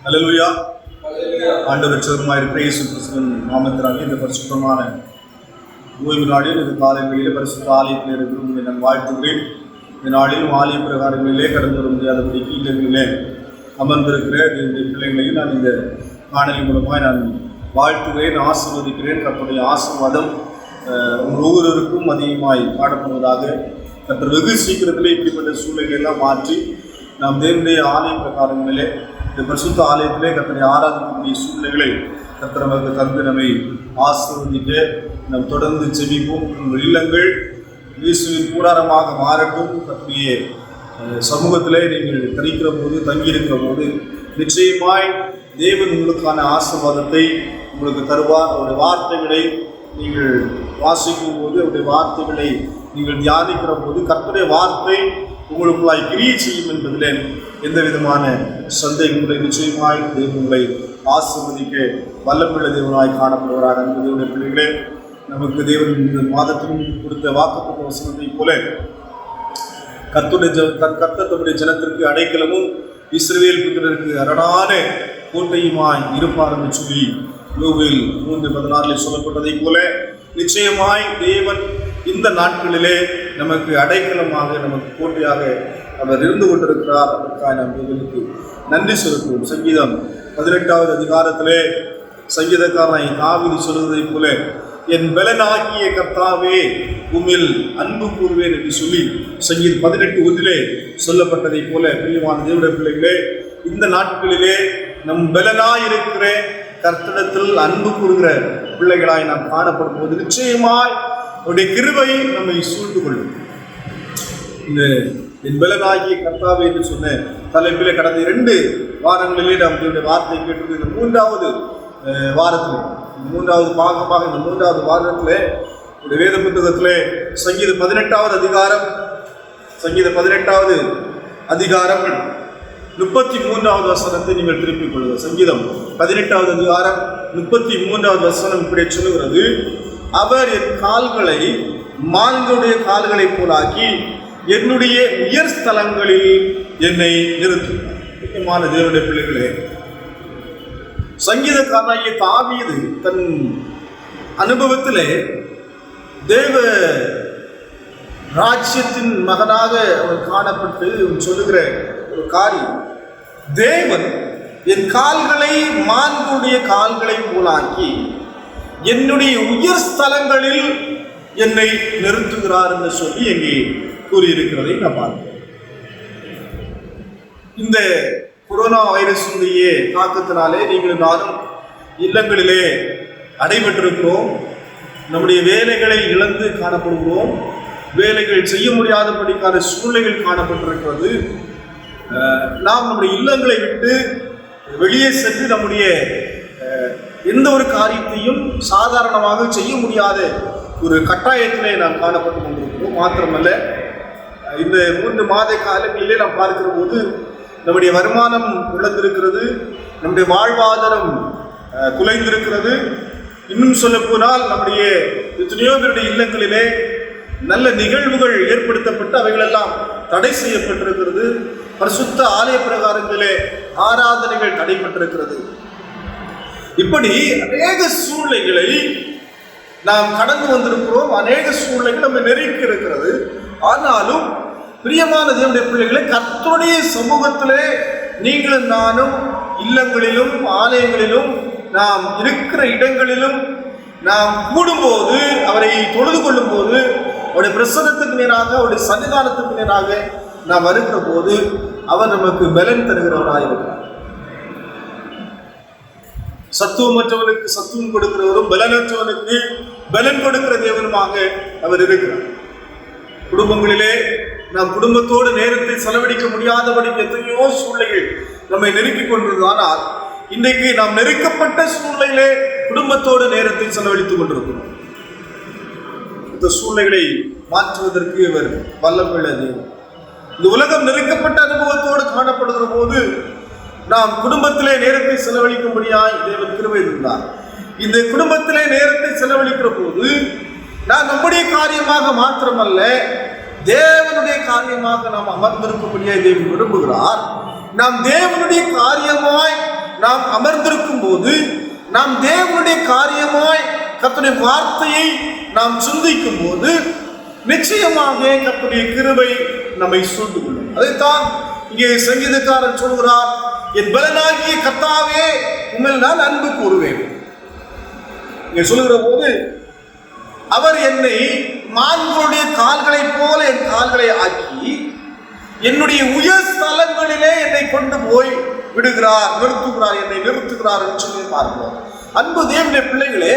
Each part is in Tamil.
அல்லேலூயா. ஆண்டவர் சிறமாயிருக்கிற இயேசு கிறிஸ்துவின் நாமத்தினாலே இந்த பரிசுத்தமான ஓய்வு நாளில் இந்த காலங்களிலே பரிசுத்த ஆலயத்தில் இருக்கிற நான் வாழ்த்துகிறேன். இந்த நாளிலும் ஆலய பிரகாரங்களிலே கடந்து வர முடியாதபடிக்கு இல்லங்களிலே அமர்ந்திருக்கிற இந்த பிள்ளைகளையும் நான் இந்த காணொலி மூலமாக நான் வாழ்த்துகிறேன், ஆசீர்வதிக்கிறேன். கர்த்தருடைய ஆசீர்வாதம் ஒவ்வொருவருக்கும் அதிகமாய் காணப்படுவதாக. கர்த்தர் வெகு சீக்கிரத்திலே இப்படிப்பட்ட சூழ்நிலையெல்லாம் மாற்றி நாம் தேவனுடைய ஆலய பிரகாரங்களிலே இந்த பரிசுத்த ஆலயத்திலே கர்த்தரை ஆராதிக்கக்கூடிய சூழ்நிலைகளை கர்த்தர் நமக்கு தந்து நம்மை ஆசீர்வதிக்க நாம் தொடர்ந்து செபிப்போம். உங்கள் இல்லங்கள் இயேசுவின் கூடாரமாக மாறட்டும். கர்த்தருடைய சமூகத்திலே நீங்கள் தரிக்கிற போது, தங்கியிருக்கிற போது நிச்சயமாய் தேவன் உங்களுக்கான ஆசீர்வாதத்தை உங்களுக்கு தருவார். அவருடைய வார்த்தைகளை நீங்கள் வாசிக்கும் போது, அவருடைய வார்த்தைகளை நீங்கள் தியானிக்கிற போது கர்த்தருடைய வார்த்தை உங்களுக்குள்ளாய் கிரியை செய்யும் என்பதிலே எந்த விதமான சந்தேகங்களை நிச்சயமாய் தேவன் உங்களை ஆசீர்வதிக்க வல்லமுள்ள தேவனாய் காணப்படுவராக. அன்பு தேவனுடைய பிள்ளைகளே, நமக்கு தேவன் இந்த மாதத்திலும் கொடுத்த வாக்குத்தத்த வசனத்தை போல கர்த்தருடைய ஜனத்திற்கு அடைக்கலமும் இஸ்ரவேல் புத்திரருக்கு அரணான கோட்டையுமாய் இருப்பார் என்று சொல்லி யோவேல் 3:14 சொல்லப்பட்டதை போல நிச்சயமாய் தேவன் இந்த நாட்களிலே நமக்கு அடைக்கலமாக, நமக்கு கோட்டையாக அவர் இருந்து கொண்டிருக்கிறார். அதற்காக நாம் தேவனுக்கு நன்றி செலுத்துவோம். சங்கீதம் 18வது அதிகாரத்திலே சங்கீதக்காரனை தாவீது சொல்வதை போல என் பலனாகிய கர்த்தாவே உம்மில் அன்பு கூறுவேன் என்று சொல்லி சங்கீதம் 18:1 சொல்லப்பட்டதை போல பிரியமான தேவனுடைய பிள்ளைகளே, இந்த நாட்களிலே நம் பலனாயிருக்கிற கர்த்தரிடத்தில் அன்பு கூறுகிற பிள்ளைகளாய் நாம் காணப்படும் போது நிச்சயமாய் அவருடைய கிருபை நம்மை சூழ்ந்து கொள்ளும். இந்த என் பலனாகிய கர்த்தாவே என்று சொன்ன தலைப்பிலே கடந்த 2 வாரங்களிலே நாம் வார்த்தை கேட்டது. இந்த 3வது வாரத்தில், 3வது பாகமாக இந்த 3வது வாரத்திலே வேத புத்தகத்திலே சங்கீதம் 18வது அதிகாரம் 33வது வசனத்தை நீங்கள் திருப்பிக் கொள்ளுங்கள். சங்கீதம் 18வது அதிகாரம் 33வது வசனம் இப்படி சொல்லுகிறது, அவர் என் கால்களை மான்களுடைய கால்களை போலாக்கி என்னுடைய உயர் ஸ்தலங்களில் என்னை நிறுத்தும். முக்கியமான தேவனுடைய பிள்ளைகளே, சங்கீதக்காரனாகிய தாவீது தன் அனுபவத்திலே தேவ ராஜ்யத்தின் மகனாக அவர் காணப்பட்டு சொல்லுகிற ஒரு காரியம், தேவன் என் கால்களை மான்களுடைய கால்களை போலாக்கி என்னுடைய உயர் ஸ்தலங்களில் என்னை நிறுத்துகிறார் என்று சொல்லி எங்கே கூறியிருக்கிறதை நான் பார்க்கிறேன். இந்த கொரோனா வைரஸுடைய தாக்கத்தினாலே நீங்கள் நானும் இல்லங்களிலே அடைபட்டிருக்கிறோம். நம்முடைய வேலைகளை இழந்து காணப்படுகிறோம். வேலைகள் செய்ய முடியாதபடிக்கான சூழ்நிலைகள் காணப்பட்டிருக்கிறது. நாம் நம்முடைய இல்லங்களை விட்டு வெளியே சென்று நம்முடைய எந்த ஒரு காரியத்தையும் சாதாரணமாக செய்ய முடியாத ஒரு கட்டாயத்திலே நாம் காணப்பட்டு கொண்டிருக்கிறோம். மாத்திரமல்ல, இந்த 3 மாத காலங்களிலே நாம் பார்க்கிற போது நம்முடைய வருமானம் இழந்திருக்கிறது, நம்முடைய வாழ்வாதாரம் குலைந்திருக்கிறது. இன்னும் சொல்ல போனால் நம்முடைய எத்தனையோ பேருடைய இல்லங்களிலே நல்ல நிகழ்வுகள் ஏற்படுத்தப்பட்டு அவைகளெல்லாம் தடை செய்யப்பட்டிருக்கிறது. பரிசுத்த ஆலய பிரகாரங்களிலே ஆராதனைகள் தடைப்பட்டிருக்கிறது. இப்படி அநேக சூழ்நிலைகளை நாம் கடந்து வந்திருக்கிறோம். அநேக சூழ்நிலைகள் நம்ம நெருக்கி இருக்கிறது. ஆனாலும் பிரியமான தேவனுடைய பிள்ளைகளை, கர்த்தருடைய சமூகத்திலே நீங்களும் நானும் இல்லங்களிலும் ஆலயங்களிலும் நாம் இருக்கிற இடங்களிலும் நாம் கூடும்போது, அவரை தொழுது கொள்ளும் போது, அவருடைய பிரசன்னத்துக்கு நேராக, அவருடைய சன்னிதானத்துக்கு நேராக நாம் வருகிற போது அவர் நமக்கு பலன் தருகிறவராக இருக்கிறார். சத்துவமற்றவனுக்கு சத்துவம் கொடுக்கிறவரும் பலனற்றவனுக்கு பலன் கொடுக்கிற தேவனுமாக அவர் இருக்கிறார். குடும்பங்களிலே நாம் குடும்பத்தோடு நேரத்தை செலவழிக்க முடியாதபடி எத்தனையோ சூழ்நிலைகள் நம்மை நெருக்கிக் கொண்டிருந்தால் இன்றைக்கு நாம் நெருக்கப்பட்ட சூழ்நிலையிலே குடும்பத்தோடு நேரத்தை செலவழித்துக் கொண்டிருக்கிறோம். இந்த சூழ்நிலைகளை மாற்றுவதற்கு இவர் வல்லமுள்ள தேவன். இந்த உலகம் நெருக்கப்பட்ட அனுபவத்தோடு காணப்படுகிற போது நாம் குடும்பத்திலே நேரத்தை செலவழிக்கும்படியாய் தேவன் கிருபை இருந்தார். இந்த குடும்பத்திலே நேரத்தை செலவழிக்கிற போது நான் நம்முடைய காரியமாக மாத்திரமல்ல, தேவனுடைய காரியமாக நாம் அமர்ந்திருக்கும்படியாய் தேவன் விரும்புகிறார். நாம் தேவனுடைய காரியமாய் நாம் அமர்ந்திருக்கும் போது நாம் தேவனுடைய காரியமாய் கர்த்தருடைய வார்த்தையை நாம் சிந்திக்கும் போது நிச்சயமாக கர்த்தருடைய கிருபை நம்மை சூழ்ந்து கொள்ளும். அதைத்தான் இங்கே சங்கீதக்காரன் சொல்கிறார், என் பலனாகிய கர்த்தாவே உம்மில் நான் அன்பு கூறுவேன். இங்கே சொல்லுகிற போது அவர் என்னை மான்களுடைய கால்களைப் போல என் கால்களை ஆக்கி என்னுடைய உயர் ஸ்தலங்களிலே என்னை கொண்டு போய் விடுகிறார், நிறுத்துகிறார், என்னை நிறுத்துகிறார் என்று சொல்லி பார்க்கிறோம். அன்பு தேவனுடைய பிள்ளைகளே,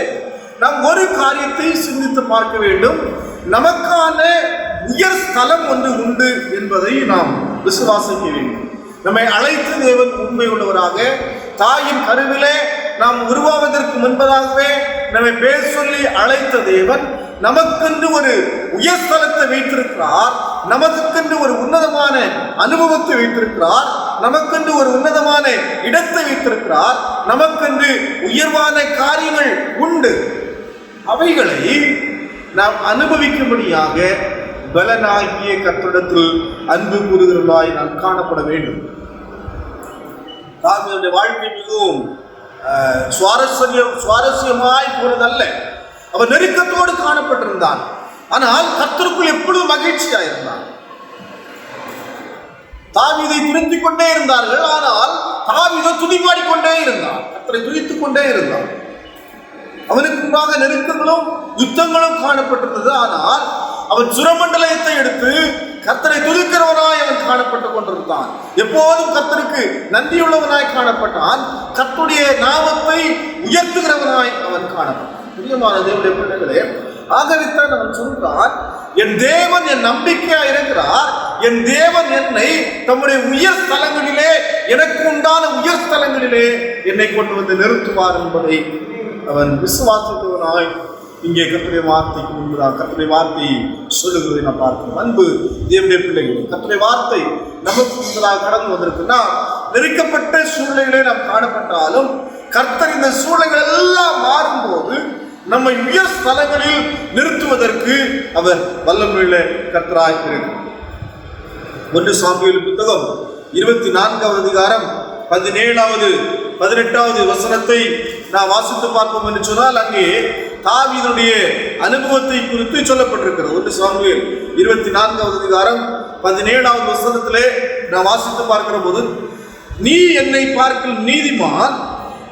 நாம் ஒரு காரியத்தை சிந்தித்து பார்க்க வேண்டும். நமக்கான உயர் ஸ்தலம் ஒன்று உண்டு என்பதை நாம் விசுவாசிக்க வேண்டும். நம்மை அழைத்து தேவன் உண்மை உள்ளவராக, தாயின் கருவிலே நாம் உருவாவதற்கு முன்பதாகவே நம்மை பேர் சொல்லி அழைத்த தேவன் நமக்கென்று ஒரு உயர்ஸ்தலத்தை வைத்திருக்கிறார், நமக்கென்று ஒரு உன்னதமான அனுபவத்தை வைத்திருக்கிறார், நமக்கென்று ஒரு உன்னதமான இடத்தை வைத்திருக்கிறார், நமக்கென்று உயர்வான காரியங்கள் உண்டு. அவைகளை நாம் அனுபவிக்கும்படியாக பலனாகிய கர்த்தரிடத்தில் அன்பு கூறுகிறவர்களாய் நாம் காணப்பட வேண்டும். தாவீதுடைய வாழ்க்கை மிகவும் சுவாரஸ்யமாய் போறதல்ல. அவன் நெருக்கத்தோடு காணப்பட்டிருந்தான், ஆனால் கர்த்தருக்குள் எப்பொழுதும் மகிழ்ச்சியாக இருந்தான். தாவீதை துதித்துக் கொண்டே இருந்தார்கள், ஆனால் தாவீதோ துதிப்பாடிக் கொண்டே இருந்தான், கர்த்தரை துதித்துக் கொண்டே இருந்தான். அவனுக்கு முன்பாக நெருக்கங்களும் யுத்தங்களும் காணப்பட்டிருந்தது, ஆனால் அவன் சுரமண்டலத்தை எடுத்து கர்த்தரை துதிக்கிறவனாய் அவன் காணப்பட்டுக் கொண்டிருந்தான். எப்போதும் கர்த்தருக்கு நன்றியுள்ளவனாய் காணப்பட்டான், கர்த்தருடைய நாமத்தை உயர்த்துகிறவனாய் அவன் காணப்பட்டான். பிரியமான தேவனுடைய பிள்ளைகளே, ஆகவேத்தான் அவன் சொல்கிறான், என் தேவன் என் நம்பிக்கையா இருக்கிறார், என் தேவன் என்னை தம்முடைய உயர் ஸ்தலங்களிலே, எனக்கு உண்டான உயர் ஸ்தலங்களிலே என்னை கொண்டு வந்து நிறுத்துவார் என்பதை அவன் விசுவாசித்தவனாய் இங்கே கர்த்தருடைய வார்த்தைக்கு முன்பதாக கர்த்தருடைய வார்த்தையை சொல்லுகிறதை நாம் பார்க்கிறோம். அன்பு தேவனுடைய பிள்ளைகள், கர்த்தருடைய வார்த்தை நமக்கு முன்பதாக கடந்து வந்திருக்குன்னா, நெருக்கப்பட்ட சூழ்நிலைகளே நாம் காணப்பட்டாலும் கர்த்தர் இந்த சூழ்நிலைகள் எல்லாம் மாறும்போது நம்மை உயர் ஸ்தலங்களில் நிறுத்துவதற்கு அவர் வல்லமையுள்ள கர்த்தராய் இருக்கிறார். 1 சாமுவேல் புத்தகம் 24வது அதிகாரம் 17வது 18வது வசனத்தை நாம் வாசித்து பார்ப்போம் என்று சொன்னால், அங்கே தாவீதுடைய அனுபவத்தை குறித்து சொல்லப்பட்டிருக்கிறது. 1 சாமுவேல் 24வது அதிகாரம் 17வது வசனத்திலே நாம் வாசித்து பார்க்கிற போது, நீ என்னை பார்க்கும் நீதிமான்,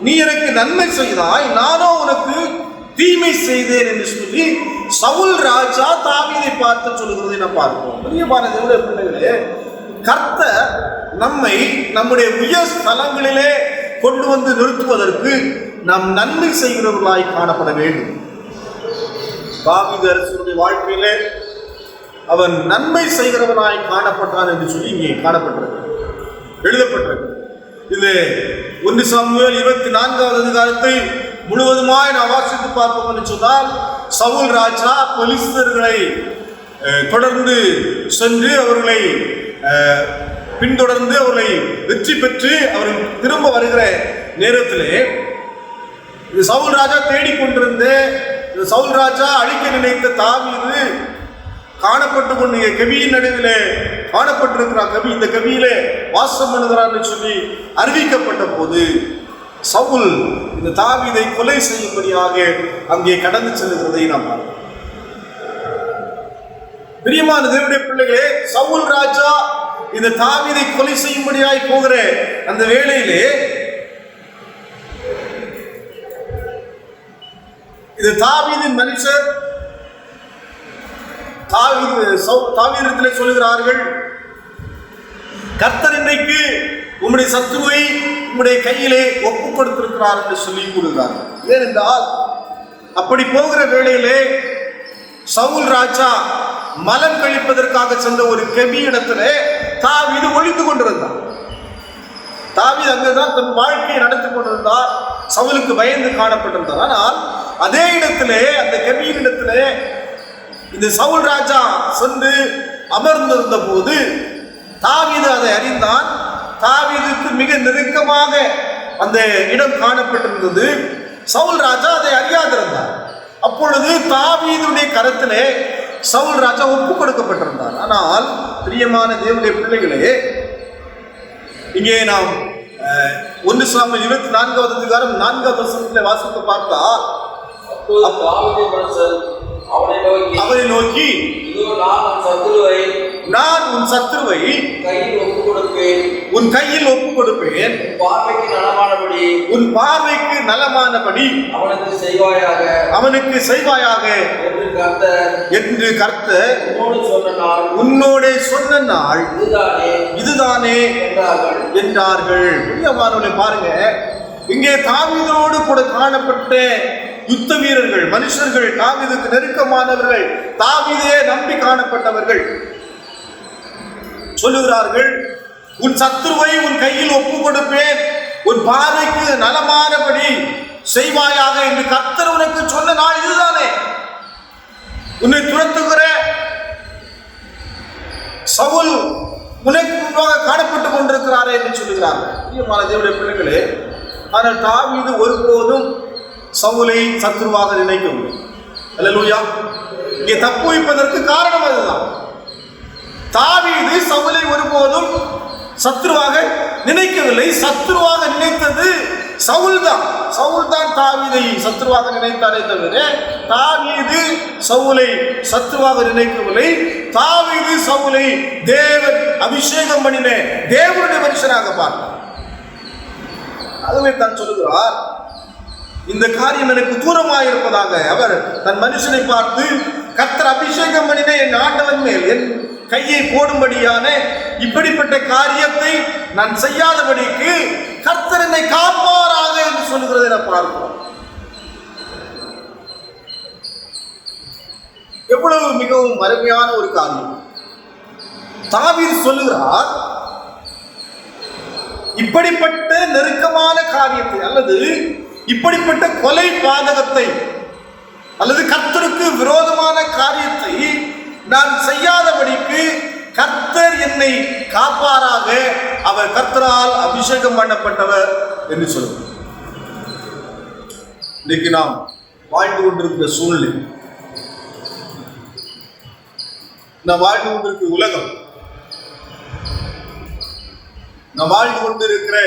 நீ எனக்கு நன்மை செய்தாய், நானோ உனக்கு தீமை செய்தேன் என்று சொல்லி சவுல் ராஜா தாவீதை பார்த்து சொல்லுகிறதை நாம் பார்ப்போம். பிரியமான தேவனுடைய பிள்ளைகளே, கர்த்தர் நம்மை நம்முடைய உயர் ஸ்தலங்களிலே கொண்டு வந்து நிறுத்துவதற்கு நாம் நன்மை செய்கிறவர்களாய் காணப்பட வேண்டும். தாவீது அரசனுடைய வாழ்க்கையிலே அவன் நன்மை செய்கிறவனாய் காணப்பட்டான் என்று சொல்லி இங்கே காணப்பட்டிருக்கிறது, எழுதப்பட்டிருக்கிறது. இது 1 சாமுவேல் 24வது அதிகாரத்தை முழுவதுமாய் நான் வாசித்து பார்ப்போம் என்று சொன்னால், சவுல் ராஜா பெலிஸ்தர்களை தொடர்ந்து சென்று அவர்களை பின்தொடர்ந்து அவர்களை வெற்றி பெற்று அவர்கள் திரும்ப வருகிற நேரத்திலே இந்த சவுல் ராஜா தேடிக்கொண்டிருந்த, இந்த சவுல் ராஜா அழிக்க நினைத்த தாவீது காணப்பட்டு கொண்டு கவியின் நடுவிலே காணப்பட்டிருக்கிறார், கவி இந்த கவியிலே வாசம் பண்ணுகிறார் என்று சொல்லி அறிவிக்கப்பட்ட போது சவுல் இந்த தாவீதை கொலை செய்யும்படியாக அங்கே கடந்து செல்லுகிறதை நாம் பார்க்கிறோம். பிரியமான தேவனுடைய பிள்ளைகளே, சவுல் ராஜா இந்த தாவீதை கொலை செய்யும்படியாய் போகிற அந்த வேளையிலே இது தாவீதின் மனுஷர் தாவீதிடத்திலே சொல்லுகிறார்கள், கர்த்தர் இன்றைக்கு உம்முடைய சத்துருவை உம்முடைய கையிலே ஒப்பு கொடுத்திருக்கிறார் என்று சொல்லி கூறுகிறார்கள். ஏனென்றால் அப்படி போகிற வேளையிலே சவுல் ராஜா மலம் கழிப்பதற்காக சென்ற ஒரு கெபி இடத்திலே தாவீது ஒளிந்து கொண்டிருந்தார். தாவீது அங்குதான் தன் வாழ்க்கையை நடத்தி கொண்டிருந்தார், சவுலுக்கு பயந்து காணப்பட்டிருந்தார். ஆனால் அதே இடத்திலே, அந்த கெபியின் இடத்திலே இந்த சவுல் ராஜா சென்று அமர்ந்திருந்த போது தாவீது அதை அறிந்தான். தாவீதுக்கு மிக நெருக்கமாக அந்த இடம் காணப்பட்டிருந்தது. சவுல் ராஜா அதை அறியாதிருந்தார். அப்பொழுது தாவீதுடைய கரத்திலே சவுல் ராஜா ஒப்பு கொடுக்கப்பட்டிருந்தார். ஆனால் பிரியமான தேவனுடைய பிள்ளைகளே, இங்கே நாம் 1 சாமுவேல் 24வது அதிகாரம் 4வது வசனத்தில் வாசித்து பார்த்தால், அவரை நோக்கி, நான் உன் சத்துருவை உன் கையில் ஒப்பு கொடுப்பேன், உன் பார்வைக்கு நலமானபடி அவனுக்கு செய்வாயாக என்று கர்த்தர் உன்னோடே சொன்ன நாள் இதுதானே என்றார்கள். பாருங்க, இங்கே தாவீதோடு கூட காணப்பட்ட யுத்த வீரர்கள், மனுஷர்கள், தாவீதுக்கு நெருக்கமானவர்கள், தாவீதையே நம்பி காணப்பட்டவர்கள் சொல்லுகிறார்கள், உன் சத்துருவை உன் கையில் ஒப்பு கொடுப்பேன், உன் பார்வைக்கு நலமானபடி செய்வாயாக என்று கர்த்தர் உனக்கு சொன்ன நாள் இதுதானே. உன்னை துரத்துகிற சவுல் உனக்கு முன்பாக காணப்பட்டுக் கொண்டிருக்கிறாரே என்று சொல்லுகிறார்கள். தேவனுடைய பிள்ளைகளே, ஆனால் தாவீது ஒருபோதும் சவுலை சத்துருவாக நினைக்கவில்லை. அல்லேலூயா. இங்கே தப்பு வைப்பதற்கு காரணம் அதுதான். தாவீது சவுலை ஒருபோதும் சத்துருவாக நினைக்கவில்லை. சத்துருவாக நினைத்தது சவுல் தான் தாவீதை சத்துருவாக நினைத்தாரே தவிர தாவீது சவுலை சத்துருவாக நினைக்கவில்லை. தாவீது சவுலை தேவன் அபிஷேகம் பண்ணின தேவனுடைய மனுஷனாக பார்த்தார். அதுவே தான் சொல்லுகிறார், இந்த காரியம் எனக்கு தூரமாக இருப்பதாக. அவர் தன் மனுஷனை பார்த்து, கர்த்தர் அபிஷேகம் பண்ணின என் ஆண்டவன் மேல் என் கையை போடும்படியான இப்படிப்பட்ட காரியத்தை நான் செய்யாதபடிக்கு கர்த்தர் என்னை காப்பாராக என்று சொல்லுகிறதை நான் பார்க்கிறோம். எவ்வளவு மிகவும் அருமையான ஒரு காரியம். தாவீது சொல்லுகிறார், இப்படிப்பட்ட நெருக்கமான காரியத்தை அல்லது இப்படிப்பட்ட கொலை பாதகத்தை அல்லது கர்த்தருக்கு விரோதமான காரியத்தை நான் செய்யாதபடிக்கு கர்த்தர் என்னை காப்பாராக, அவர் கர்த்தரால் அபிஷேகம் பண்ணப்பட்டவர் என்று சொல்லுவார். இன்னைக்கு நாம் வாழ்ந்து கொண்டிருக்கிற சூழ்நிலை, நாம் வாழ்ந்து கொண்டிருக்கிற உலகம், நாம் வாழ்ந்து கொண்டிருக்கிற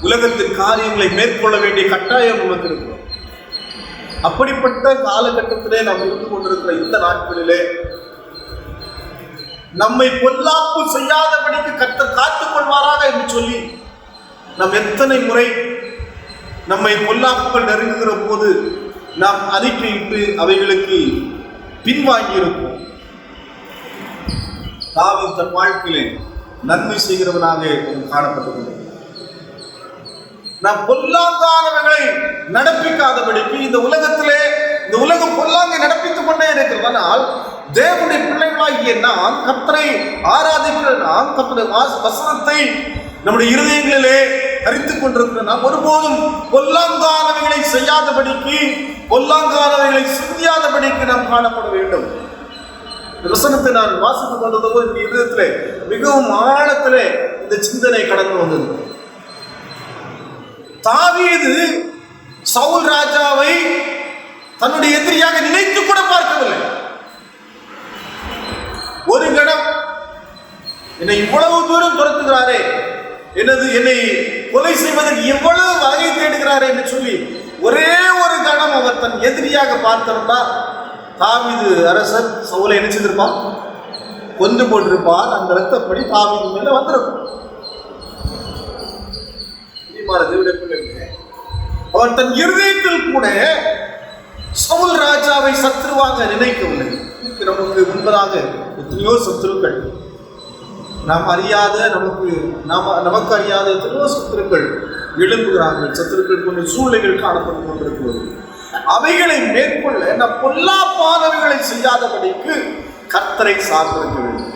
உலகத்தின் காரியங்களை மேற்கொள்ள வேண்டிய கட்டாயம் நமக்கு இருக்கிறோம். அப்படிப்பட்ட காலகட்டத்திலே நாம் இருந்து கொண்டிருக்கிற இந்த நாட்களிலே நம்மை பொல்லாப்பு செய்யாதபடிக்கு கர்த்தர் காத்துக் கொள்வாராக என்று சொல்லி நாம் எத்தனை முறை நம்மை பொல்லாப்புகள் நெருங்குகிற போது நாம் அறிக்கையிட்டு அவைகளுக்கு பின்வாங்கி இருப்போம். தாவீது தன் வாழ்க்கையிலே நன்மை செய்கிறவனாக காணப்பட்டுள்ளது. நாம் பொல்லாங்கானவர்களை நடப்பிக்காதபடிக்கு இந்த உலகத்திலே இந்த உலகம் பொல்லாங்கை நடப்பித்துக் கொண்டே இருக்கிறது. ஆனால் தேவனுடைய பிள்ளைகளாகிய நாம், கர்த்தரை ஆராதிக்கிற நாம், கர்த்தருடைய வசனத்தை நம்முடைய இருதயங்களிலே அறித்துக் கொண்டிருக்கிற நாம் ஒருபோதும் பொல்லாங்கானவைகளை செய்யாதபடிக்கு, பொல்லாங்கானவைகளை சிந்தியாதபடிக்கு நாம் காணப்பட வேண்டும். வசனத்தை நான் வாசித்துக் கொண்டதோ இந்த இருதயத்திலே மிகவும் ஆழத்திலே இந்த சிந்தனை கடந்து வந்தது. தாவீது சவுல் ராஜாவை தன்னுடைய எதிரியாக நினைத்து கூட பார்க்கவில்லை. ஒரு கணம் என்னை இவ்வளவு தூரம் துரத்துகிறாரே, என்னை கொலை செய்வதற்கு எவ்வளவு வகை தேடுகிறாரே என்று சொல்லி ஒரே ஒரு கணம் அவர் தன் எதிரியாக பார்த்திருந்தார். தாவீது அரசர் சவுலை என்ன செய்திருப்பார்? கொண்டு போட்டிருப்பார். அந்த இரத்தப்படி தாவீது மேல வந்திருக்கும். அவன் தன் இருதயத்தில் கூட சவுல் ராஜாவை சத்துருவாக நினைக்கவில்லை. நமக்கு முன்பதாக எத்தனையோ சத்துருக்கள், நாம் அறியாத நமக்கு அறியாத எத்தனையோ சத்துருக்கள் எழும்புகிறார்கள். சத்துருக்கள் கொண்ட சூழ்நிலைகள் காணப்பட்டுக் கொண்டிருக்கிறது. அவைகளை மேற்கொள்ள நாம் பொல்லாப்பானவைகளை செய்யாதபடிக்கு கர்த்தரை சார்ந்திருக்க வேண்டும்.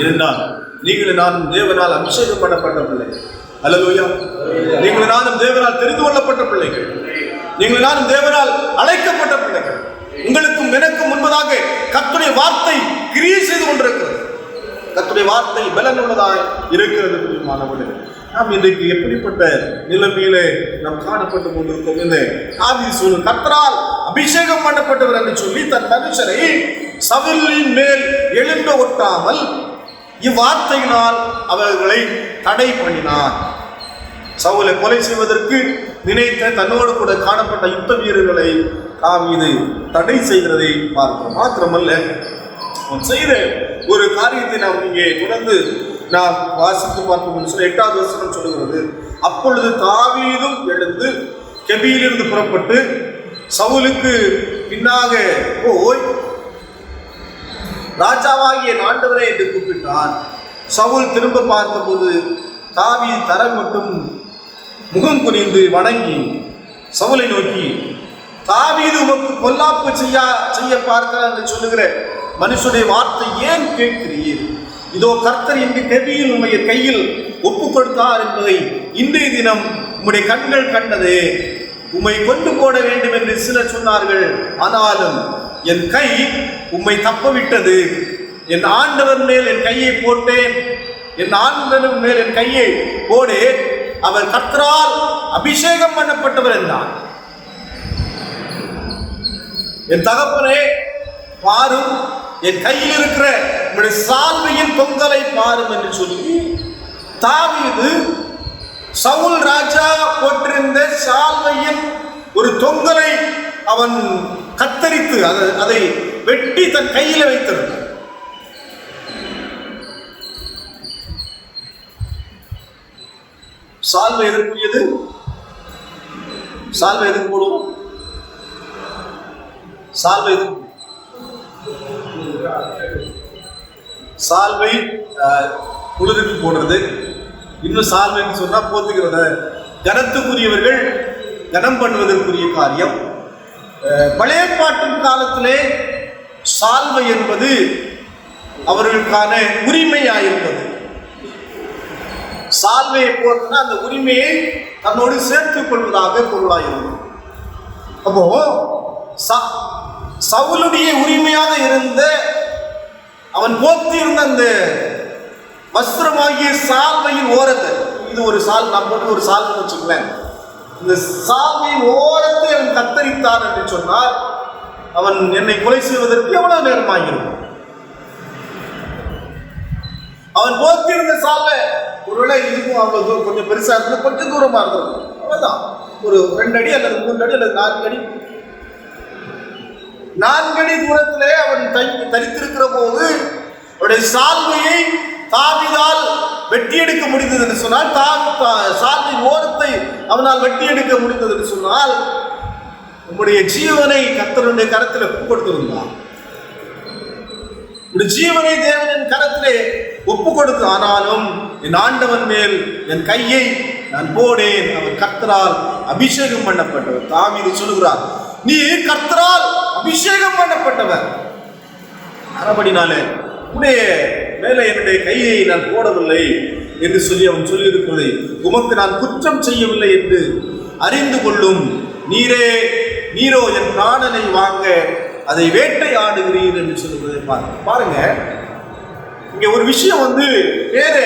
இருந்தால் நீங்கள் நானும் தேவனால் அபிஷேகம் பண்ணப்பட்ட பிள்ளைகள். அல்லேலூயா. நீங்கள் நானும் தேவனால் தெரிந்து கொள்ளப்பட்ட பிள்ளைகள். நீங்கள் நானும் தேவனால் அழைக்கப்பட்ட பிள்ளைகள். உங்களுக்கும் எனக்கும் முன்பதாக கர்த்தருடைய வார்த்தை கிரியை செய்து கொண்டிருக்கிறது. கர்த்தருடைய வார்த்தை பலன் உள்ளதாய் இருக்கிறது. பிரியமானவர்களே, நாம் இன்றைக்கு எப்படிப்பட்ட நிலைமையிலே நாம் காணப்பட்டு கொண்டிருக்கோம்? இந்த ஆதி சூழல் கர்த்தரால் அபிஷேகம் பண்ணப்பட்டவர் என்று சொல்லி தன் மனுஷரை சவுலின் மேல் எழும்ப ஒட்டாமல் இவ்வார்த்தையினால் அவர்களை தடை பண்ணினார். சவுலை கொலை செய்வதற்கு நினைத்த தன்னோடு கூட காணப்பட்ட யுத்த வீரர்களை தாவீது தடை செய்கிறதை பார்க்கிறோம். மாத்திரமல்ல, அவன் செய்த ஒரு காரியத்தை நாம் இங்கே தொடர்ந்து நாம் வாசித்து பார்ப்போம். 8வது வசனம் சொல்லுகிறது, அப்பொழுது தாவீதும் எழுந்து கெபியிலிருந்து புறப்பட்டு சவுலுக்கு பின்னாக போய் ராஜாவாகிய ஆண்டவரே என்று கூப்பிட்டான். சவுல் திரும்ப பார்த்தபோது தாவீது தரை மட்டும் முகம் குனிந்து வணங்கி சவுலை நோக்கி, தாவீது உமக்கு பொல்லாப்பு செய்ய பார்க்கிறார் என்று சொல்லுகிற மனுஷனுடைய வார்த்தை ஏன் கேட்கிறீர்? இதோ கர்த்தர் இன்று கெபியில் உம்முடைய கையில் ஒப்பு கொடுத்தார் என்பதை இன்றைய தினம் உம்முடைய கண்கள் கண்டதே. உம்மை கொண்டு போட வேண்டும் என்று சிலர் சொன்னார்கள். ஆனாலும் என் கை உம்மை தப்பவிட்டது. என் ஆண்டவர் மேல் என் கையை போட்டேன். என் ஆண்டவர் மேல் என் கையை போடே. அவர் கர்த்தரால் அபிஷேகம் பண்ணப்பட்டவர் என்றார். என் தகப்பனே, பாரும், என் கையில் இருக்கிற உம்முடைய சால்வையின் தொங்கலை பாரும் என்று சொல்லி தாவீது சவுல் ராஜா போட்டிருந்த சால்வையின் ஒரு தொங்கலை அவன் கத்தரித்து அதை வெட்டி தன் கையில வைத்திருந்தான். சால்வை எதற்குரியது? சால்வை எதுக்கு போடுவோம்? சால்வை எதுக்கு? சால்வை குளிருக்கு போடுறது. இன்னும் சால்வைன்னு சொன்னா போத்துக்கிறத கனத்துக்குரியவர்கள் கனம் பண்ணுவதற்குரிய காரியம். பழைய பாட்டின் காலத்திலே சால்வை என்பது அவர்களுக்கான உரிமையாயிருந்தது. சால்வையை போட்டுனா அந்த உரிமையை தன்னோடு சேர்த்துக் கொள்வதாக பொருளாயிருந்தது. அப்போ சவுலுடைய உரிமையாக இருந்த அவன் போத்தி இருந்த அந்த வஸ்திரமாகிய சால்வையின் ஓரத்தை, இது ஒரு சால், நான் போட்டு ஒரு சால்வை வச்சுக்கலேன், இந்த சால்வையின் ஓரத்தை அவன் கத்தரித்தான் என்று சொன்னால் அவன் என்னை கொலை செய்வதற்கு எவ்வளவு நேரமாகிருக்கும்? அவன் போத்திருந்த சால்வை ஒருவேளை இதுக்கும் அவ்வளவு கொஞ்சம் பெருசா இருந்தது, கொஞ்சம் தூரமா இருந்தது, அவ்வளவுதான், ஒரு 2 அடி அல்லது 3 அடி அல்லது 4 அடி 4 அடி தூரத்திலே அவன் தரித்திருக்கிற போது அவருடைய சால்வையை தாவீதால் வெட்டி எடுக்க முடிந்தது என்று சொன்னால், சால்வையின் ஓரத்தை அவனால் வெட்டி எடுக்க முடிந்தது என்று சொன்னால், உம்முடைய ஜீவனை கர்த்தருடைய கரத்தில் ஒப்பு கொடுத்திருந்தான். உடைய ஜீவனை தேவனின் கரத்திலே ஒப்பு கொடுத்து, ஆனாலும் என் ஆண்டவன் மேல் என் கையை நான் போடேன், அவர் கர்த்தரால் அபிஷேகம் பண்ணப்பட்டவர். தாவீது சொல்லுகிறார், நீ கர்த்தரால் அபிஷேகம் பண்ணப்பட்டவர், மறுபடினாலே உடைய மேலே என்னுடைய கையை நான் போடவில்லை என்று சொல்லி அவன் சொல்லியிருக்கிறதை உமக்கு நான் குற்றம் செய்யவில்லை என்று அறிந்து கொள்ளும். நீரோ என் பிராணனை வாங்க அதை வேட்டையாடுகிறீர் என்று சொல்லுவதை பாருங்க. இங்க ஒரு விஷயம் வேற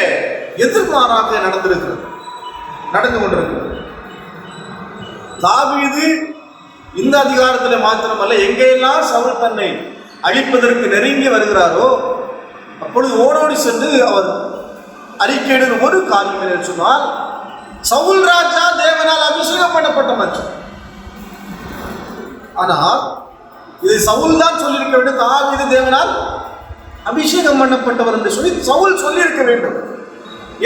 எதிர்மாறாக நடந்து கொண்டிருக்கிறது. தாவீது இந்த அதிகாரத்தில் மாத்திரமல்ல, எங்கெல்லாம் சவுல் தன்னை அழிப்பதற்கு நெருங்கி வருகிறாரோ அப்பொழுது ஓடோடி சென்று அவர் அறிக்கையிடுகிற ஒரு காரியம் என்று சொன்னால், சவுல் ராஜா தேவனால் அபிஷேகம் பண்ணப்பட்ட மனுஷன். ஆனால் இதை சவுல் தான் சொல்லியிருக்க வேண்டும், தாவீது தேவனால் அபிஷேகம் பண்ணப்பட்டவர் என்று சொல்லி சவுல் சொல்லியிருக்க வேண்டும்.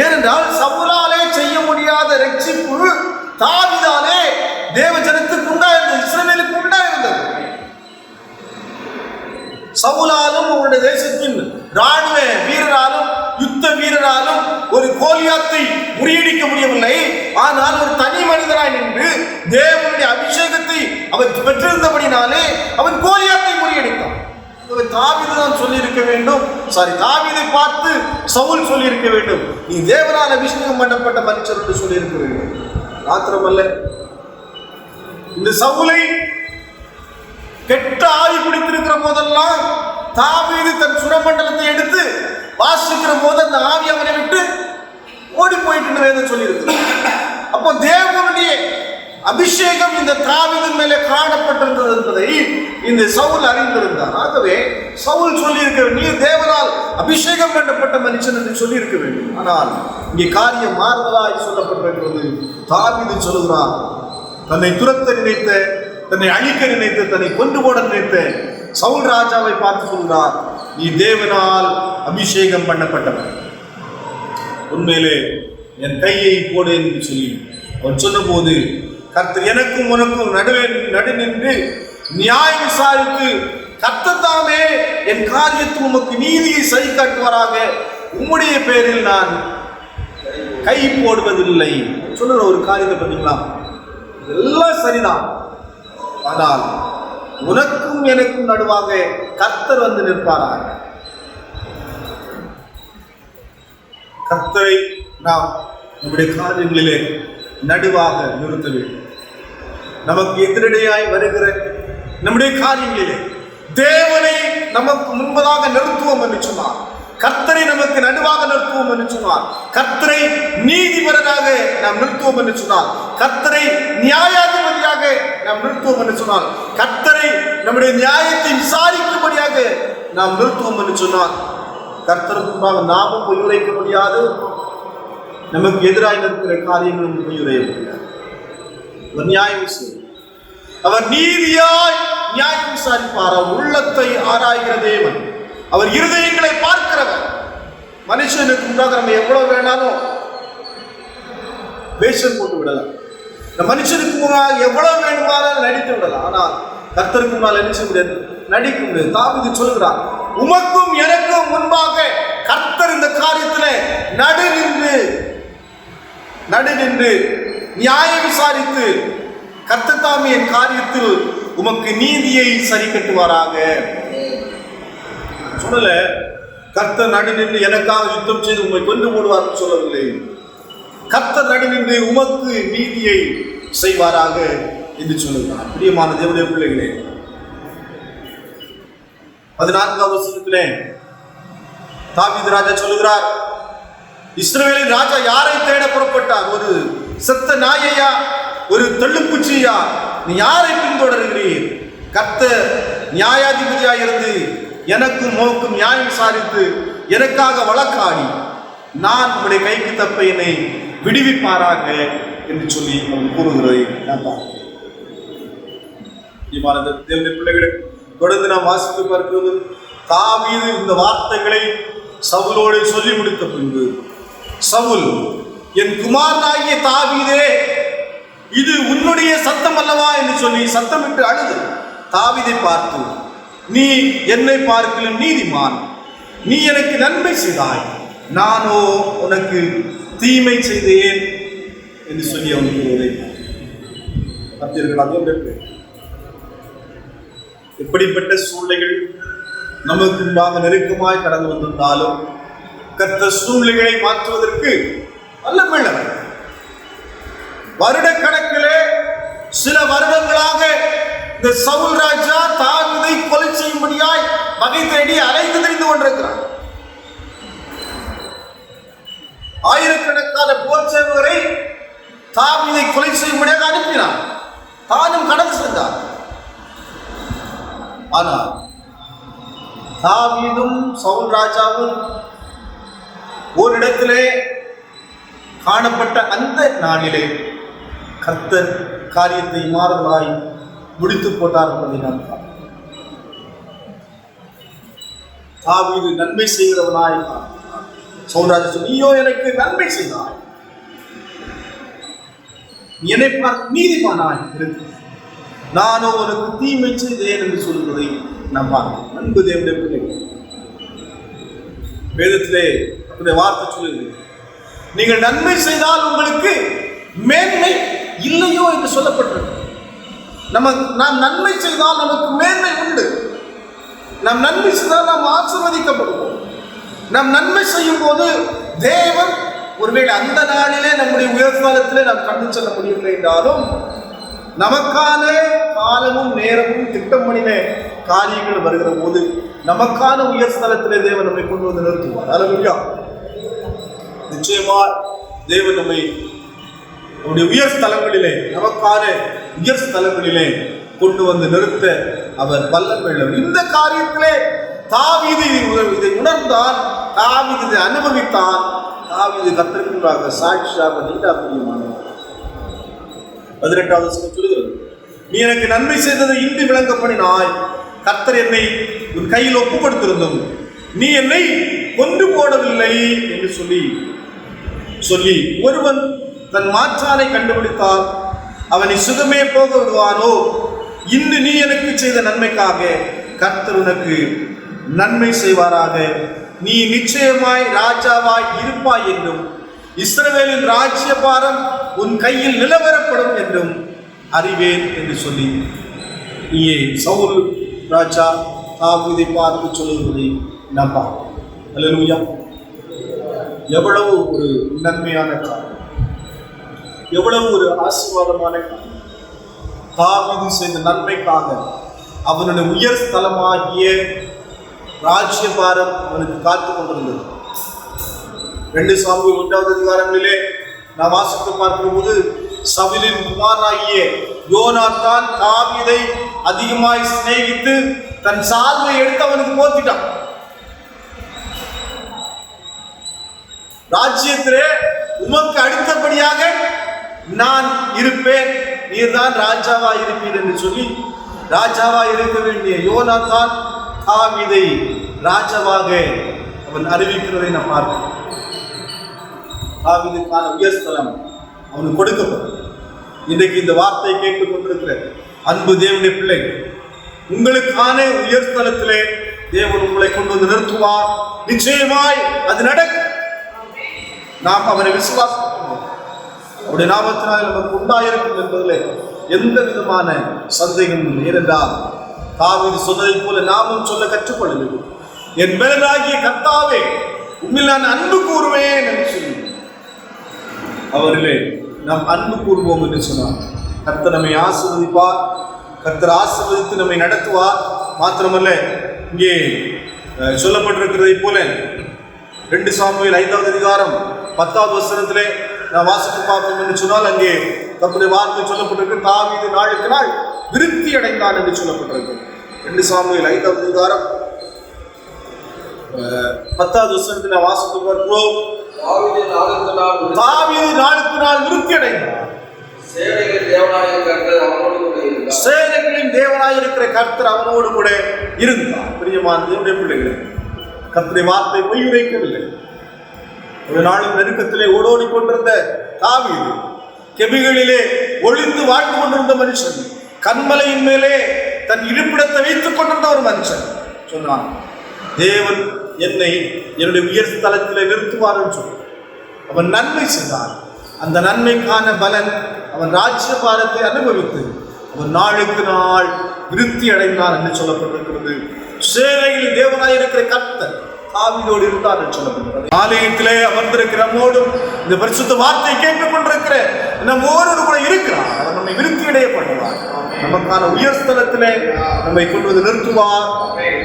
ஏனென்றால் சவுலாலே செய்ய முடியாத ரட்சிப்பு தாவீதாலே தேவ ஜனத்துக்கு உண்டாயிருந்தது, இஸ்ரவேலுக்கு உண்டாயிருந்தது. சவுலாலும் அவருடைய தேசத்தின் ராணுவ வீரராலும் யுத்த வீரராலும் ஒரு கோலியாத்தை முறியடிக்க முடியவில்லை. ஆனால் ஒரு தனி மனிதனாய் நின்று தேவனுடைய அபிஷேகத்தை அவர் பெற்றிருந்தபடினாலே அவன் கோலியாத்தை முறியடித்தான். தாவீது தான் சொல்லியிருக்க வேண்டும், தாவீதை பார்த்து சவுல் சொல்லியிருக்க வேண்டும், நீ தேவனால் அபிஷேகம் பண்ணப்பட்ட மனுஷன் என்று சொல்லியிருக்க வேண்டும். மாத்திரமல்ல, இந்த சவுலை கெட்ட ஆவி பிடித்திருக்கிற போதெல்லாம் தாவீது தன் சுரமண்டலத்தை எடுத்து வாசிக்கிற போது அந்த ஆவி அவனை விட்டு ஓடி போயிட்டு வேதம் சொல்லியிருக்கு. அப்போ தேவனுடைய அபிஷேகம் இந்த தாவீதின் மேலே காணப்பட்டிருந்தது என்பதை இந்த சவுல் அறிந்திருந்தார். ஆகவே சவுல் சொல்லியிருக்க, நீர் தேவனால் அபிஷேகம் பண்ணப்பட்ட மனுஷன் என்று சொல்லியிருக்க வேண்டும். ஆனால் இங்கே காரியம் மாறுதலாய் சொல்லப்பட்டிருக்கிறது. தாவீது சொல்லுகிறார், தன்னை துரத்த நினைத்த, தன்னை அழிக்க நினைத்த, தன்னை கொண்டு போட நினைத்த சவுல் ராஜாவை பார்த்து சொல்கிறார், நீ தேவனால் அபிஷேகம் பண்ணப்பட்டவன், உண்மையிலே என் கையை போடு என்று சொல்லி அவர் சொன்ன போது, கர்த்தர் எனக்கும் உனக்கும் நடு நின்று நியாயம் விசாரித்து கர்த்தர் தாமே என் காரியத்தில் உமக்கு நீதியை சரி காட்டுவாராக, உம்முடைய பேரில் நான் கை போடுவதில்லை சொல்லுற ஒரு காரியத்தை பார்த்தீங்களா? இதெல்லாம் சரிதான். ஆனால் உனக்கும் எனக்கும் நடுவாக கர்த்தர் வந்து நிற்பாராக. கர்த்தரை நாம் நம்முடைய காரியங்களிலே நடுவாக நிறுத்த வேண்டும். நமக்கு எதிரடையாய் வருகிற நம்முடைய காரியங்களிலே தேவனை நமக்கு முன்பதாக நிறுத்துவோம் என்று சொன்னார். கர்த்தரை நமக்கு நடுவாக நிறுத்துவோம் என்று சொன்னார். கர்த்தரை நீதிபரராக நாம் நிறுத்துவோம் என்று சொன்னார். கர்த்தரை நியாயாதிபதியாக நாம் நிறுத்துவோம் என்று சொன்னார். கர்த்தரை நம்முடைய நியாயத்தை விசாரிக்கும்படியாக நாம் நிறுத்துவோம் என்று சொன்னார். கர்த்தருக்கு முன்பாக நாமும் பொய் உரைக்க முடியாது. நமக்கு எதிராக இருக்கிற காரியங்களும் பொய் உரைய முடியாது. அவர் நியாயம் செய்வார். அவர் நீதியாய் நியாயம் விசாரிப்பார். அவர் உள்ளத்தை ஆராய்கிற தேவன். அவர் இருதயங்களை பார்க்கிறவர். மனுஷனுக்கு முன்பாக நம்ம எவ்வளவு வேணாலும் வேஷம் போட்டு விடலாம். இந்த மனுஷனுக்கு முன்னால் எவ்வளவு வேணுமானாலும் நடித்து விடலாம். ஆனால் கர்த்தருக்கு முன்னால் என்ன செய்ய முடியாது? நடிக்க முடியாது. தாவீது சொல்கிறார், உமக்கும் எனக்கும் முன்பாக கர்த்தர் இந்த காரியத்தில் நடு நின்று நியாயம் விசாரித்து கர்த்தர் தாமே என் காரியத்தில் உமக்கு நீதியை சரி கட்டுவாராக. சொல்லல, கர்த்தர் நடு நின்று எனக்காக யுத்தம் செய்து உண்மை கொண்டு போடுவார் சொல்லவில்லை. கர்த்தர் நடு நின்று உமக்கு நீதியை செய்வாராக என்று சொல்லுகிறார். பிரியமான தேவனுடைய பிள்ளைகளே, 14வது வசனத்திலே தாவீது ராஜா சொல்லுகிறார், இஸ்ரவேலின் ராஜா யாரை தேட புறப்பட்டார்? ஒரு செத்த நாயையா, ஒரு தள்ளுப்பூச்சியா? நீ யாரை பின்தொடர்கிறீர்? கர்த்தர் நியாயாதிபதியாக இருந்து எனக்கும் உமக்கும் நியாயம் விசாரித்து எனக்காக வழக்காடி நான் உங்களுடைய கைக்கு தப்ப என்னை விடுவிப்பாராக என்று சொல்லி அவன் கூறுகிறதை நான் பார்க்கிறேன். தேவனுடைய பிள்ளைகளை தொடர்ந்து நாம் வாசித்து பார்க்கிறது. தாவீது இந்த வார்த்தைகளை சவுலோடு சொல்லி முடித்த பின்பு, சவுல், என் குமாரனாகிய தாவீதே, இது உன்னுடைய சத்தம் அல்லவா என்று சொல்லி சத்தமிட்டு அழுது தாவீதை பார்த்து, நீ என்னை பார்க்கலும் நீதிமான், நீ எனக்கு நன்மை செய்தாய், நானோ உனக்கு தீமை செய்தேன் என்று சொல்லி அவனுக்கு பார்த்தீர்கள். எப்படிப்பட்ட சூழ்நிலைகள் நமக்கு முன்பாக நெருக்கமாய் கடந்து வந்திருந்தாலும் கர்த்தர் சூழ்நிலைகளை மாற்றுவதற்கு வல்லமையுள்ளவர். வருடக்கணக்கிலே சில வருடங்களாக இந்த சவுல் ராஜா தாவீதை கொலை செய்யும்படியாய் வகை தேடி அலைந்து திரிந்து கொண்டிருக்கிறார். ஆயிரக்கணக்கான போர் சேவகரை தாவீதை கொலை செய்யும்படியாக அனுப்பினார். தானும் கடந்து சென்றார். ஆனால் தாவீதும் சவுல் ராஜாவும் ஓரிடத்திலே காணப்பட்ட அந்த நாளிலே கர்த்தர் காரியத்தை மாறுதலாய் முடித்து போட்டார் என்பதை நான் தாவீது நன்மை செய்கிறவனாய் சவுல் ராஜா சொன்ன, நீயோ எனக்கு நன்மை செய்தாய், என்னை நீதிமானாய் இருக்கு, நானோ உனக்கு தீமை செய்தேன் என்று சொல்வதை நாம் பார்க்கிறோம். அன்பு தேவனுடைய பிள்ளைகள், வேதத்திலே அப்படி வார்த்தை சொல்லுது, நீங்கள் நன்மை செய்தால் உங்களுக்கு மேன்மை இல்லையோ என்று சொல்லப்பட்டிருக்கு. நாம் நன்மை செய்தால் நமக்கு மேன்மை உண்டு. நாம் நன்மை செய்தால் நாம் ஆசீர்வதிக்கப்படுவோம். நாம் நன்மை செய்யும் போது தேவன் ஒருவேளை அந்த நாளிலே நம்முடைய உயர்காலத்திலே நாம் கண்டு செல்ல முடியவில்லை என்றாலும் நமக்கான காலமும் நேரமும் திட்டம் பண்ணின காரியங்கள் வருகிற போது நமக்கான உயர் ஸ்தலத்திலே தேவன் நம்மை கொண்டு வந்து நிறுத்துவார். அல்லேலூயா. நிச்சயமா தேவன் நம்மை அவருடைய உயர் ஸ்தலங்களிலே, நமக்கான உயர் ஸ்தலங்களிலே கொண்டு வந்து நிறுத்த அவர் வல்லமையுள்ளவர். இந்த காரியத்திலே தாவீது இதை உணர்ந்தான், தாவீது இதை அனுபவித்தான். தாவீது கர்த்தருக்காக சாட்சியாக நீடாபிரியமானவர். 18வது வசனம் சொல்லுகிறது, நீ எனக்கு நன்மை செய்ததை இன்றி விளங்க பண்ணினாய். கர்த்தர் என்னை உன் கையில் ஒப்பு கொடுத்திருந்தோம், நீ என்னை கொன்று போடவில்லை என்று சொல்லி ஒருவன் தன் மாற்றானை கண்டுபிடித்தால் அவனை சுகமே போக விடுவானோ? இன்று நீ எனக்கு செய்த நன்மைக்காக கர்த்தர் உனக்கு நன்மை செய்வாராக. நீ நிச்சயமாய் ராஜாவாய் இருப்பாய் என்றும் இஸ்ரவேலின் ராஜ்யபாரம் உன் கையில் நிலவரப்படும் என்றும் அறிவேன் என்று சொல்லி நீயே சவுல் ராஜா தாவீதை பார்த்து சொல்லுவதை நான் பார்க்கிறேன். அல்லேலூயா! எவ்வளவு ஒரு நன்மையான காரியம், எவ்வளவு ஒரு ஆசீர்வாதமான காரியம். தாவீது செய்த நன்மைக்காக அவனுடைய உயர் ஸ்தலமாகிய ராஜ்யபாரம் அவனுக்கு காத்து கொண்டிருந்தது. 2 சாமுவேல் 1வது அதிகாரங்களிலே நான் வாசித்து பார்க்கும்போது சவுலின் குமாரனாகிய யோனாத்தான் தாவீதை அதிகமாய் சிநேகித்து தன் சால்வை எடுத்து அவனுக்கு போத்திட்டான். ராஜ்யத்திலே உமக்கு அடுத்தபடியாக நான் இருப்பேன், நீர்தான் ராஜாவா இருப்பீர் என்று சொல்லி ராஜாவா இருக்க வேண்டிய யோனாத்தான் தாவீதை ராஜாவாக அவன் அறிவிக்கிறதை நான் பார்க்கிறேன். தாவீதுக்கான உயர்ஸ்தலம் அவனுக்கு கொடுக்கப்படும். இன்றைக்கு இந்த வார்த்தையை கேட்டுக் கொண்டிருக்கிற அன்பு தேவனுடைய பிள்ளை, உங்களுக்கான உயர்ஸ்தலத்திலே தேவன் உங்களை கொண்டு வந்து நிறுத்துவார். நிச்சயமாய் அது நடக்கும். நாம் அவரை விசுவாசிக்கிறோம். அவருடைய நாமத்தினால் நமக்கு உண்டாயிருக்கும் என்பதில் எந்த விதமான சந்தேகமும் இல்லை. ஏனென்றால் தாவீது சொன்னதை போல நாமும் சொல்ல கற்றுக்கொள்ளுங்கள், என் மேலாகிய கர்த்தாவே உண்மையில் நான் அன்பு கூறுவேன் என்று சொல்லி அவரிலே நாம் அன்பு கூறுவோம் என்று சொன்னார். கர்த்தர் நம்மை ஆசீர்வதிப்பார், கர்த்தர் ஆசீர்வதித்து நம்மை நடத்துவார். மாத்திரமல்ல, இங்கே சொல்லப்பட்டிருக்கிறதை போல 2 சாமுவேல் 5வது அதிகாரம் 10வது வசனத்திலே நான் வாசித்து பார்ப்போம் என்று சொன்னால், அங்கே கர்த்தருடைய வார்த்தை சொல்லப்பட்டிருக்கு, தாவீது நாளுக்கு நாள் விருத்தி அடைந்தான் என்று சொல்லப்பட்டிருக்கு. 2 சாமுவேல் 5வது அதிகாரம் 10வது வசனத்தை நான் வாசித்து பார்க்கிறோம். தாவீது நாளுக்கு நாள் விருத்தி அடைந்தான். சேனைகளின் தேவனாய் இருக்கிற கர்த்தர் அவனோடு கூட இருந்தார். பிரியமான தேவனுடைய பிள்ளைகளே, கர்த்தருடைய வார்த்தை பொய் உரைக்கவில்லை. ஒரு நாளும் நெருக்கத்திலே ஓடோடி கொண்டிருந்த தாவீது கெபிகளிலே ஒளிந்து வாழ்ந்து கொண்டிருந்த மனுஷன், கண்மலையின் மேலே தன் இருப்பிடத்தை வைத்துக் கொண்டிருந்த ஒரு மனுஷன் சொன்னான், தேவன் என்னை என்னுடைய உயர் ஸ்தலத்திலே நிறுத்துவார் என்று சொல்லி அவன் நன்மை செய்தான். அந்த நன்மைக்கான பலன் அவன் ராஜ்யபாரத்தை அனுபவித்து அவன் நாளுக்கு நாள் விருத்தி அடைந்தான் என்று சொல்லப்பட்டிருக்கிறது. சேனைகளின் தேவனாய் இருக்கிற கர்த்தர் தாவீதோடு இருந்தார் என்று சொல்லப்பட்டிருக்கிறது. ஆலயத்திலே அமர்ந்திருக்கிற நம்மோடும் இந்த பரிசுத்த வார்த்தையை கேட்டுக் கொண்டிருக்கிற நம்மோடு கூட இருக்கிறார். அவர் நம்மை விருத்தி அடைய பண்ணுவார். நமக்கான உயர் ஸ்தலத்திலே நம்மை கொண்டு வந்து நிறுத்துவார்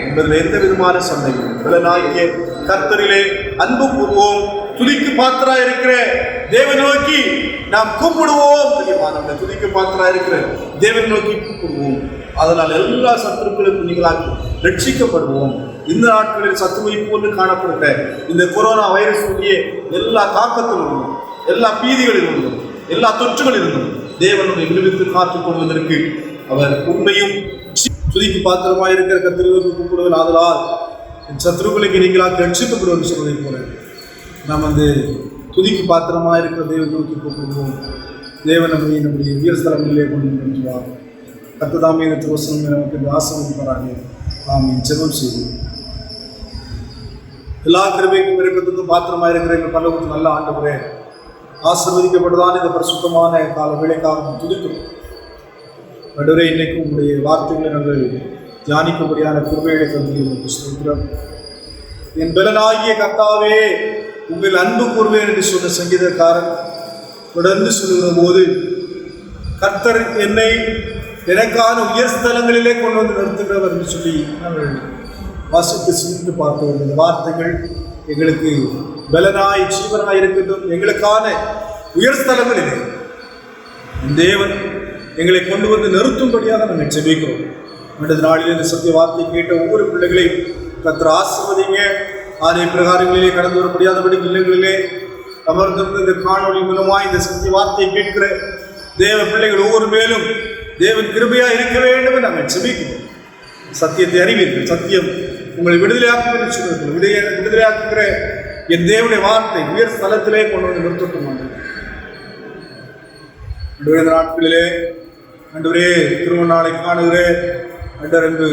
என்பதில் எந்த விதமான சந்தேகம். பலனாகிய கர்த்தரிலே அன்பு கூறுவோம். துதிக்கு பாத்திரா இருக்கிற தேவன் நோக்கி நாம் கூப்பிடுவோம். நம்ம துதிக்கு பாத்திரா இருக்கிற தேவன் நோக்கி கூப்பிடுவோம். அதனால் எல்லா சத்துருக்களுக்கும் நீங்களாக ரட்சிக்கப்படுவோம். இந்த நாட்களில் சத்துருவை போன்று காணப்படுகிற இந்த கொரோனா வைரஸுடைய எல்லா தாக்கத்திலிருந்தும், எல்லா பீதிகளிலிருந்தும், எல்லா தொற்றுகளிலிருந்தும் தேவனுடைய விடுவித்து காத்துக் கொள்வதற்கு அவர் உண்மையும் துதிக்கு பாத்திரமாக இருக்கிற கர்த்தருக்கு கூப்பிடுவது. ஆதலால் சத்துருக்களுக்கு நீங்களாக ரட்சிக்கப்படுவது சொல்வதை போல நாம் அந்த துதிக்கு பாத்திரமாக இருக்கிற தேவன் நோக்கி கூப்பிடுவோம். தேவன் நம்முடைய உயர் ஸ்தலங்களிலே கொண்டு வருவார். கர்த்ததாமே இந்த திருவசனம் நமக்கு ஆசீர்வதிப்பாராக. ஆமென். ஜெபம் செய்வோம். எல்லா கிருபைக்கும் இரக்கத்துக்கும் பாத்திரமாக இருக்கிற எங்கள் பரலோகத்தின் நல்ல ஆண்டவரே, ஆசீர்வதிக்கப்பட்டதான இந்த பரிசுத்தமான கால வேளைக்காக துதிக்கிறோம். ஆண்டவரே, இன்னைக்கு உங்களுடைய வார்த்தைகளை நாங்கள் தியானிக்கும்படியான கிருபைகளை தந்து ஸ்தோத்திரம். என் பலனாகிய கர்த்தாவே உங்கள் அன்பு கூறுவேன் என்று சொன்ன சங்கீதக்காரன் தொடர்ந்து சொல்லுகிற போது, கர்த்தர் என்னை எனக்கான உயர் ஸ்தலங்களிலே கொண்டு வந்து நிறுத்துகிறவர் என்று சொல்லி நாங்கள் வாசித்து சிந்தித்து பார்த்தோம். இந்த வார்த்தைகள் எங்களுக்கு பலனாய் ஜீவனாய் இருக்கின்றோம். எங்களுக்கான உயர் ஸ்தலங்களிலே தேவன் எங்களை கொண்டு வந்து நிறுத்தும்படியாக நாங்கள் ஜெபிக்கிறோம். அடுத்த நாளில் இந்த சத்திய வார்த்தை கேட்ட ஒவ்வொரு பிள்ளைகளையும் கர்த்தர் ஆசீர்வதிங்க. ஆலய பிரகாரங்களிலே கடந்து வர முடியாதபடி இல்லங்களிலே அமர்ந்திருந்த இந்த காணொலி மூலமாக இந்த சத்திய வார்த்தையை கேட்கிற தேவ பிள்ளைகள் ஒவ்வொரு மேலும் தேவன் கிருபையா இருக்க வேண்டும் என்று நாங்கள் ஜெபிக்கிறோம். சத்தியத்தை அறிவீர்கள், சத்தியம் உங்களை விடுதலையாக்கும் என்று சொல்லுங்கள். விடுதலையாக்குகிற என் தேவனுடைய வார்த்தை உயர் ஸ்தலத்திலே கொண்டு வந்து நிறுத்தட்டும். இந்த நாட்களிலே அன்றுவரே திருமண நாளை காணுகிற அன்று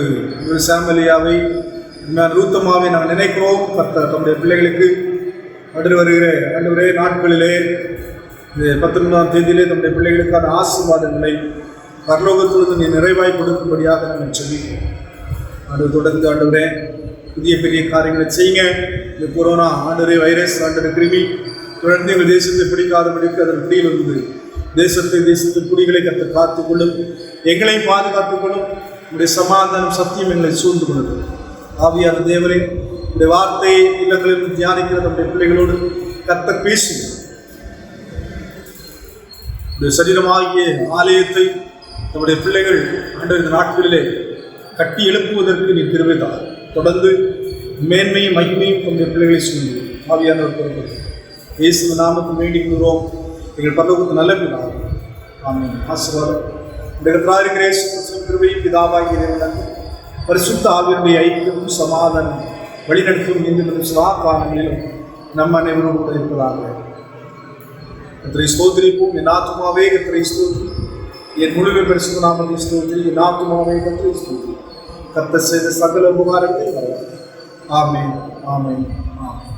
சாமலியாவை ரூத்தமாவை நாங்கள் நினைக்கிறோம். கர்த்தர் தம்முடைய பிள்ளைகளுக்கு அன்று வருகிற அன்றுவரே நாட்களிலே 19ஆம் தேதியிலே நம்முடைய பிள்ளைகளுக்கான ஆசீர்வாதங்களை பரலோகத்திலிருந்து நீ நிறைவாய் கொடுக்கும்படியாக நாங்கள் சொல்லிக்கிறோம். அது தொடர்ந்து ஆண்டவரே புதிய பெரிய காரியங்களை செய்யுங்க. இந்த கொரோனா ஆண்டவரே வைரஸ் ஆண்டவரே கிருமி தொடர்ந்து எங்கள் தேசத்தை பிடிக்காதபடிக்கு அதன் பிடியில் வந்து தேசத்தின் குடிகளை கற்று காத்துக்கொள்ளும், எங்களையும் பாதுகாத்துக்கொள்ளும். உடைய சமாதானம் சத்தியம் எங்களை சூழ்ந்து கொள்ளும். ஆவியான தேவரே உடைய வார்த்தையை இல்லங்களில் தியானிக்கிற நம்முடைய பிள்ளைகளோடு கர்த்தர் பேசும். உடைய சரீரமாகிய ஆலயத்தை நம்முடைய பிள்ளைகள் ஆண்டவர் இந்த நாட்களிலே கட்டி எழுப்புவதற்கு நீ கிருபைதான். தொடர்ந்து மேன்மையும் மகிமையும் நம்முடைய பிள்ளைகளை சூழ்ந்து ஆவியானவர் பொறுப்பு இயேசு நாமத்தில் வேண்டிக் கொள்கிறோம். எங்கள் பரலோகத்து நல்ல பிதாவே, ஆமென். ஆசீர்வாதம் கிருபை பிதாவாகிய தேவன் பரிசுத்த ஆவியினுடைய ஐக்கியமும் சமாதானம் வழிநடத்தும் இந்த சதா காலங்களிலும் நம் அனைவரோடு இருப்பதாக. கர்த்தரை ஸ்தோத்திரிப்போம். என் ஆத்துமாவே கர்த்தரை ஸ்தோத்திரி, என் முழுமை பரிசுத்த நாமத்தை ஸ்தோத்திரி, என் ஆத்துமாவே கர்த்தரை ஸ்தோத்திரி. கர்த்தர் செய்த சகல உபகாரங்களை ஆமென், ஆமென், ஆமென்.